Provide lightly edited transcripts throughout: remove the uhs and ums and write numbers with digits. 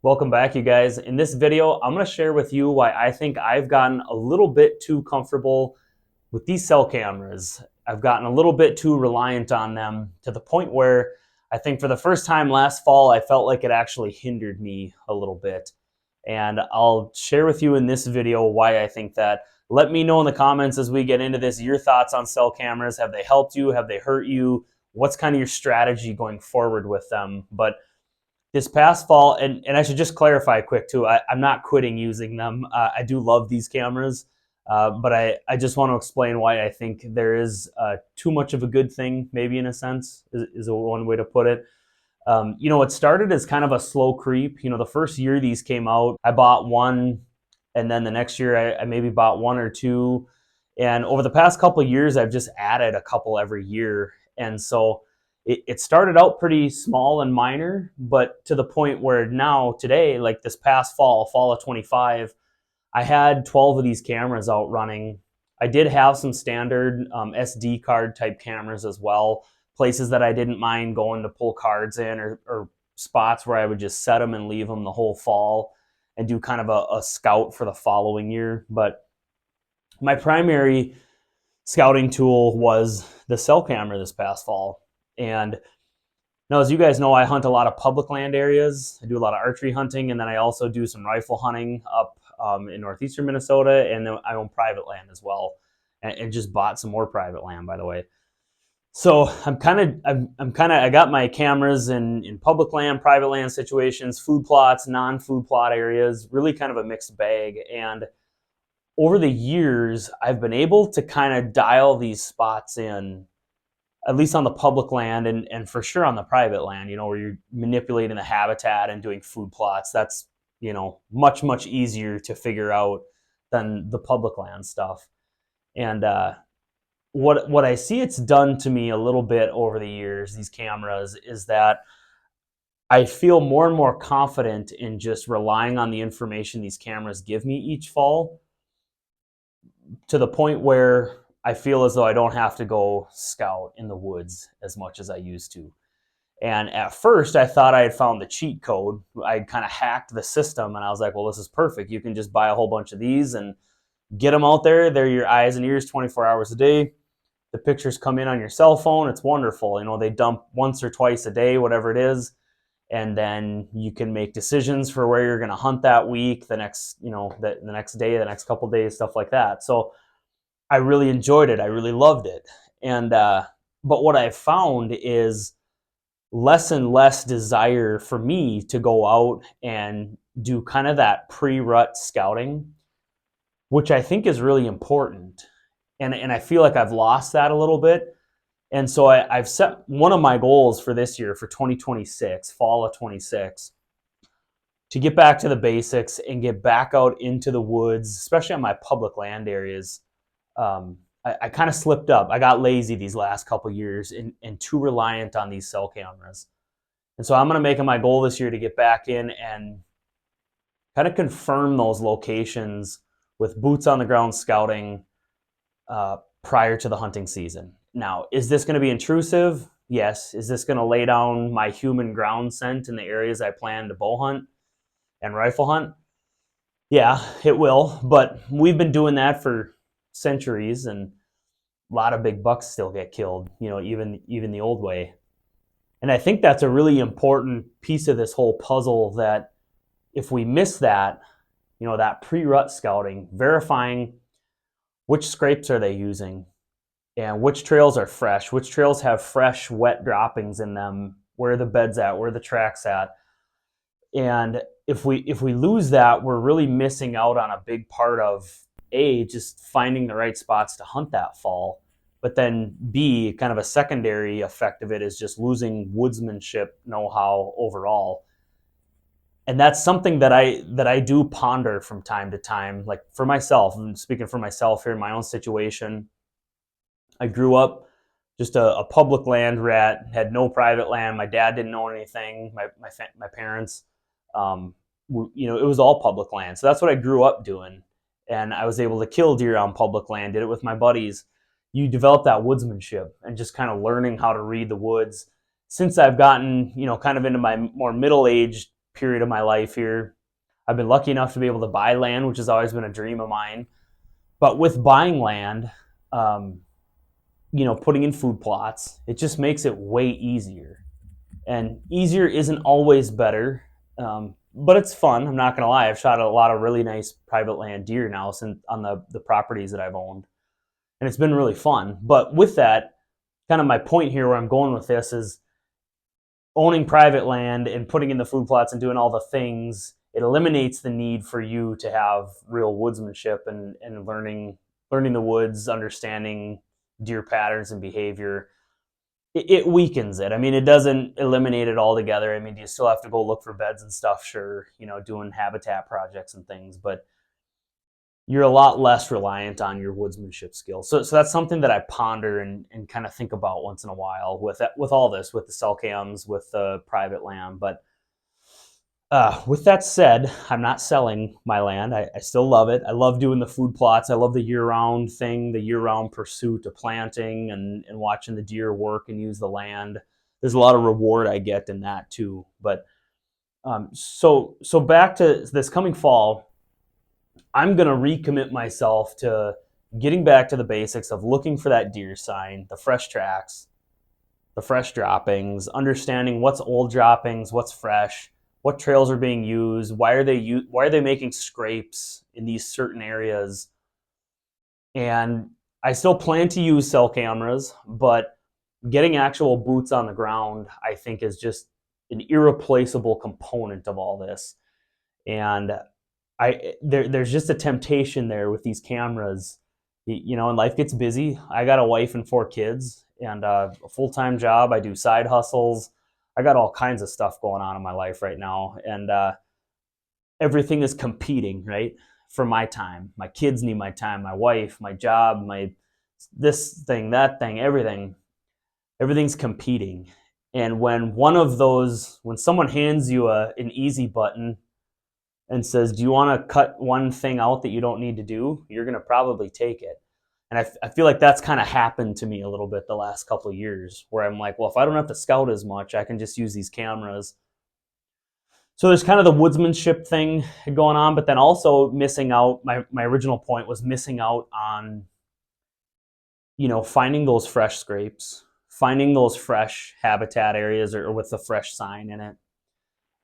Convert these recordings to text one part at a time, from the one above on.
Welcome back, you guys. In this video, I'm going to share with you why I think I've gotten a little bit too comfortable with these cell cameras. I've gotten a little bit too reliant on them to the point where I think for the first time last fall, I felt like it actually hindered me a little bit. And I'll share with you in this video why I think that. Let me know in the comments as we get into this your thoughts on cell cameras. Have they helped you? Have they hurt you? What's kind of your strategy going forward with them? But this past fall, and I should just clarify quick too, I'm not quitting using them. I do love these cameras, but I just want to explain why I think there is too much of a good thing, maybe in a sense, is one way to put it. It started as kind of a slow creep. The first year these came out, I bought one, and then the next year I maybe bought one or two. And over the past couple of years, I've just added a couple every year. And so it started out pretty small and minor, but to the point where now, today, like this past fall of 25, I had 12 of these cameras out running. I did have some standard SD card type cameras as well, places that I didn't mind going to pull cards in, or spots where I would just set them and leave them the whole fall and do kind of a scout for the following year. But my primary scouting tool was the cell camera this past fall. And now, as you guys know, I hunt a lot of public land areas. I do a lot of archery hunting, and then I also do some rifle hunting up in northeastern Minnesota, and then I own private land as well, and just bought some more private land, by the way. So I got my cameras in public land, private land situations, food plots, non-food plot areas, really kind of a mixed bag. And over the years, I've been able to kind of dial these spots in, at least on the public land, and for sure on the private land, where you're manipulating the habitat and doing food plots. That's, much easier to figure out than the public land stuff. And what I see it's done to me a little bit over the years, these cameras, is that I feel more and more confident in just relying on the information these cameras give me each fall, to the point where I feel as though I don't have to go scout in the woods as much as I used to. And at first, I thought I had found the cheat code. I'd kind of hacked the system, and I was like, well, this is perfect. You can just buy a whole bunch of these and get them out there. They're your eyes and ears 24 hours a day. The pictures come in on your cell phone. It's wonderful. They dump once or twice a day, whatever it is. And then you can make decisions for where you're going to hunt that week, the next day, the next couple days, stuff like that. So I really enjoyed it. I really loved it. And but what I've found is less and less desire for me to go out and do kind of that pre-rut scouting, which I think is really important. And I feel like I've lost that a little bit. And so I've set one of my goals for this year, for 2026, fall of 26, to get back to the basics and get back out into the woods, especially on my public land areas. I kind of slipped up. I got lazy these last couple years and too reliant on these cell cameras. And so I'm going to make it my goal this year to get back in and kind of confirm those locations with boots on the ground scouting prior to the hunting season. Now, is this going to be intrusive? Yes. Is this going to lay down my human ground scent in the areas I plan to bow hunt and rifle hunt? Yeah, it will. But we've been doing that for centuries, and a lot of big bucks still get killed, even the old way. And I think that's a really important piece of this whole puzzle, that if we miss that, that pre-rut scouting, verifying which scrapes are they using, and which trails are fresh, which trails have fresh, wet droppings in them, where the bed's at, where the track's at. And if we lose that, we're really missing out on a big part of just finding the right spots to hunt that fall. But then B, kind of a secondary effect of it is just losing woodsmanship know-how overall. And that's something that I do ponder from time to time. Like for myself, I'm speaking for myself here in my own situation. I grew up just a public land rat, had no private land. My dad didn't own anything. My parents, it was all public land. So that's what I grew up doing. And I was able to kill deer on public land, did it with my buddies. You develop that woodsmanship and just kind of learning how to read the woods. Since I've gotten, kind of into my more middle-aged period of my life here. I've been lucky enough to be able to buy land, which has always been a dream of mine. But with buying land, um, putting in food plots, it just makes it way easier. And easier isn't always better, but it's fun. I'm not gonna lie. I've shot a lot of really nice private land deer now since on the properties that I've owned, and it's been really fun. But with that, kind of my point here, where I'm going with this is owning private land and putting in the food plots and doing all the things. It eliminates the need for you to have real woodsmanship and learning the woods, understanding deer patterns and behavior. It weakens it. I mean, it doesn't eliminate it altogether. I mean, you still have to go look for beds and stuff, sure, doing habitat projects and things, but you're a lot less reliant on your woodsmanship skills. So that's something that I ponder and kind of think about once in a while with all this, with the cell cams, with the private land. But with that said, I'm not selling my land. I still love it. I love doing the food plots. I love the year-round thing, the year-round pursuit of planting and watching the deer work and use the land. There's a lot of reward I get in that too. But so back to this coming fall, I'm going to recommit myself to getting back to the basics of looking for that deer sign, the fresh tracks, the fresh droppings, understanding what's old droppings, what's fresh, what trails are being used, why are they making scrapes in these certain areas. And I still plan to use cell cameras, but getting actual boots on the ground, I think, is just an irreplaceable component of all this. And there's just a temptation there with these cameras, and life gets busy. I got a wife and 4 kids and a full-time job. I do side hustles. I got all kinds of stuff going on in my life right now, and everything is competing, right, for my time. My kids need my time, my wife, my job, my this thing, that thing, everything's competing. And when someone hands you an easy button and says, do you want to cut one thing out that you don't need to do, you're going to probably take it. And I feel like that's kind of happened to me a little bit the last couple of years, where I'm like, well, if I don't have to scout as much, I can just use these cameras. So there's kind of the woodsmanship thing going on, but then also missing out. My original point was missing out on, finding those fresh scrapes, finding those fresh habitat areas or with the fresh sign in it.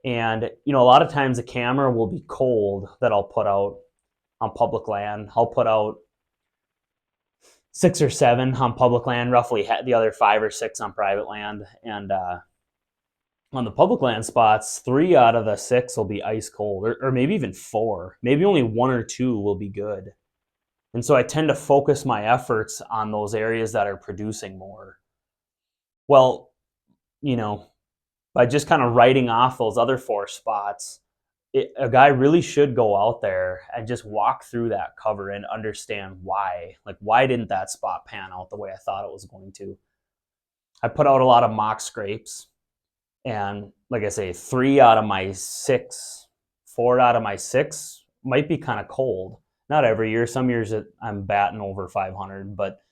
And, a lot of times a camera will be cold that I'll put out on public land. I'll put out 6 or 7 on public land, roughly the other 5 or 6 on private land. And on the public land spots, 3 out of the 6 will be ice cold, or maybe even 4. Maybe only 1 or 2 will be good. And so I tend to focus my efforts on those areas that are producing more. Well, by just kind of writing off those other 4 spots, a guy really should go out there and just walk through that cover and understand why. Like, why didn't that spot pan out the way I thought it was going to? I put out a lot of mock scrapes, and like I say, 4 out of my 6 might be kind of cold. Not every year. Some years I'm batting over 500, but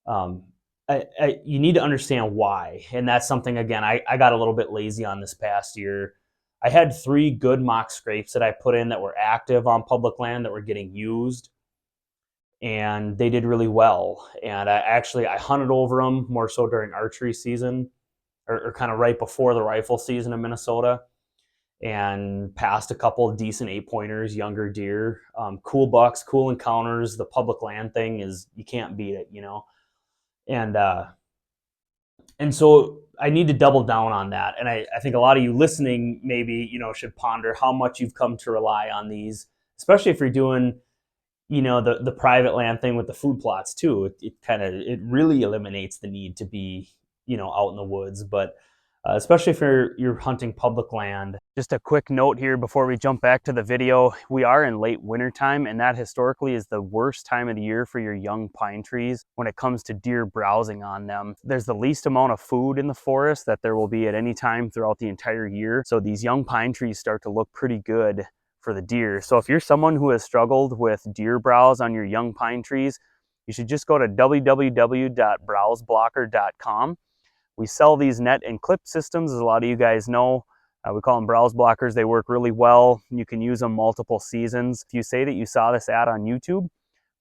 you need to understand why. And that's something, again, I got a little bit lazy on this past year. I had 3 good mock scrapes that I put in that were active on public land that were getting used, and they did really well. And I hunted over them more so during archery season, or kind of right before the rifle season in Minnesota, and passed a couple of decent 8-pointers, younger deer, cool bucks, cool encounters. The public land thing is, you can't beat it, And so I need to double down on that. And I think a lot of you listening maybe, should ponder how much you've come to rely on these, especially if you're doing, the private land thing with the food plots too. It really eliminates the need to be, out in the woods. But especially if you're hunting public land. Just a quick note here before we jump back to the video. We are in late winter time, and that historically is the worst time of the year for your young pine trees when it comes to deer browsing on them. There's the least amount of food in the forest that there will be at any time throughout the entire year. So these young pine trees start to look pretty good for the deer. So if you're someone who has struggled with deer browse on your young pine trees, you should just go to www.browseblocker.com. We sell these net and clip systems, as a lot of you guys know. We call them browse blockers. They work really well. You can use them multiple seasons. If you say that you saw this ad on YouTube,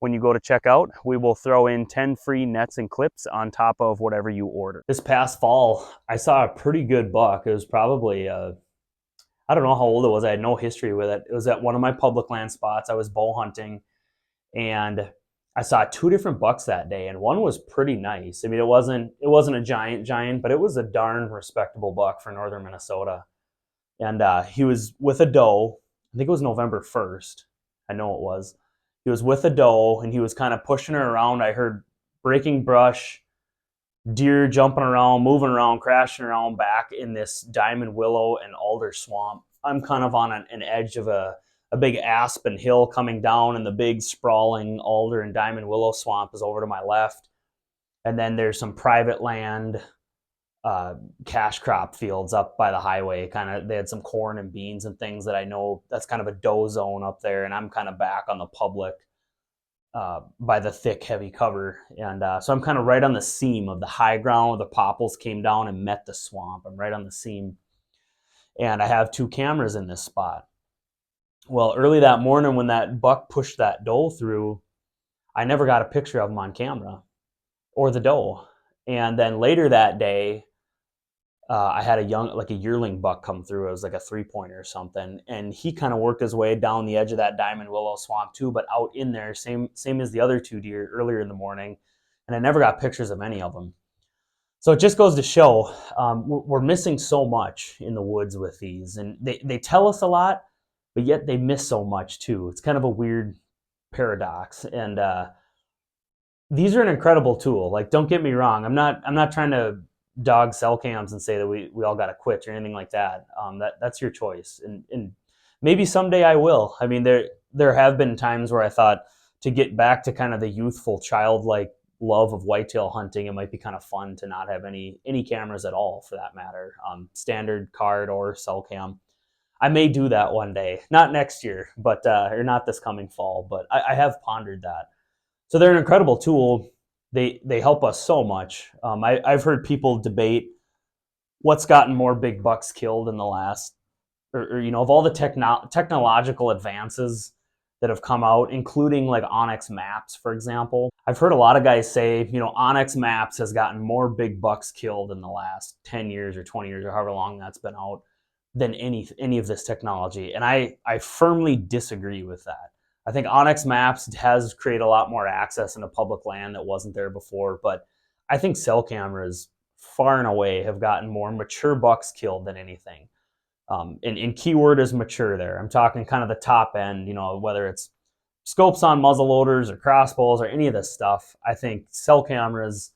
when you go to check out, we will throw in 10 free nets and clips on top of whatever you order. This past fall, I saw a pretty good buck. It was probably, I don't know how old it was. I had no history with it. It was at one of my public land spots. I was bow hunting, and I saw 2 different bucks that day, and one was pretty nice. I mean, it wasn't a giant, but it was a darn respectable buck for northern Minnesota. And he was with a doe. I think it was November 1st. I know it was. He was with a doe, and he was kind of pushing her around. I heard breaking brush, deer jumping around, moving around, crashing around back in this diamond willow and alder swamp. I'm kind of on an edge of a big aspen hill coming down, and the big sprawling alder and diamond willow swamp is over to my left. And then there's some private land, cash crop fields up by the highway. Kind of, they had some corn and beans and things that I know that's kind of a doe zone up there, and I'm kind of back on the public by the thick, heavy cover. And so I'm kind of right on the seam of the high ground where the popples came down and met the swamp. I'm right on the seam, and I have 2 cameras in this spot. Well, early that morning when that buck pushed that doe through, I never got a picture of him on camera or the doe. And then later that day, I had a yearling buck come through. It was like a 3-pointer or something, and he kind of worked his way down the edge of that diamond willow swamp too, but out in there, same as the other 2 deer earlier in the morning, and I never got pictures of any of them. So it just goes to show we're missing so much in the woods with these, and they tell us a lot, but yet they miss so much too. It's kind of a weird paradox, and these are an incredible tool. Like, don't get me wrong, I'm not trying to dog cell cams and say that we all got to quit or anything like that. That's your choice, and maybe someday I will. I mean, there have been times where I thought, to get back to kind of the youthful, childlike love of whitetail hunting, it might be kind of fun to not have any cameras at all, for that matter, standard card or cell cam. I may do that one day, not next year, but or not this coming fall, but I have pondered that. So they're an incredible tool. They help us so much. I've heard people debate what's gotten more big bucks killed in the last, or of all the technological advances that have come out, including like Onyx Maps, for example. I've heard a lot of guys say, Onyx Maps has gotten more big bucks killed in the last 10 years or 20 years or however long that's been out than any of this technology. And I firmly disagree with that. I think Onyx Maps has created a lot more access into public land that wasn't there before, but I think cell cameras far and away have gotten more mature bucks killed than anything. And keyword is mature there. I'm talking kind of the top end, whether it's scopes on muzzle loaders or crossbows or any of this stuff. I think cell cameras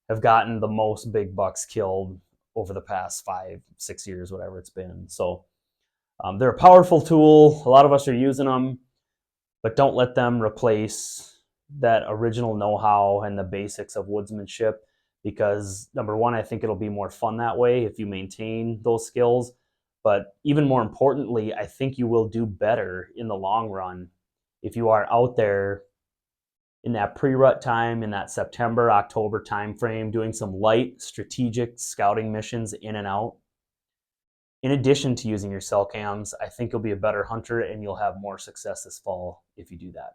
have gotten the most big bucks killed over the past 5-6 years, whatever it's been. So they're a powerful tool. A lot of us are using them, but don't let them replace that original know-how and the basics of woodsmanship, because number one, I think it'll be more fun that way if you maintain those skills. But even more importantly, I think you will do better in the long run if you are out there in that pre-rut time, in that September, October timeframe, doing some light strategic scouting missions in and out. In addition to using your cell cams, I think you'll be a better hunter and you'll have more success this fall if you do that.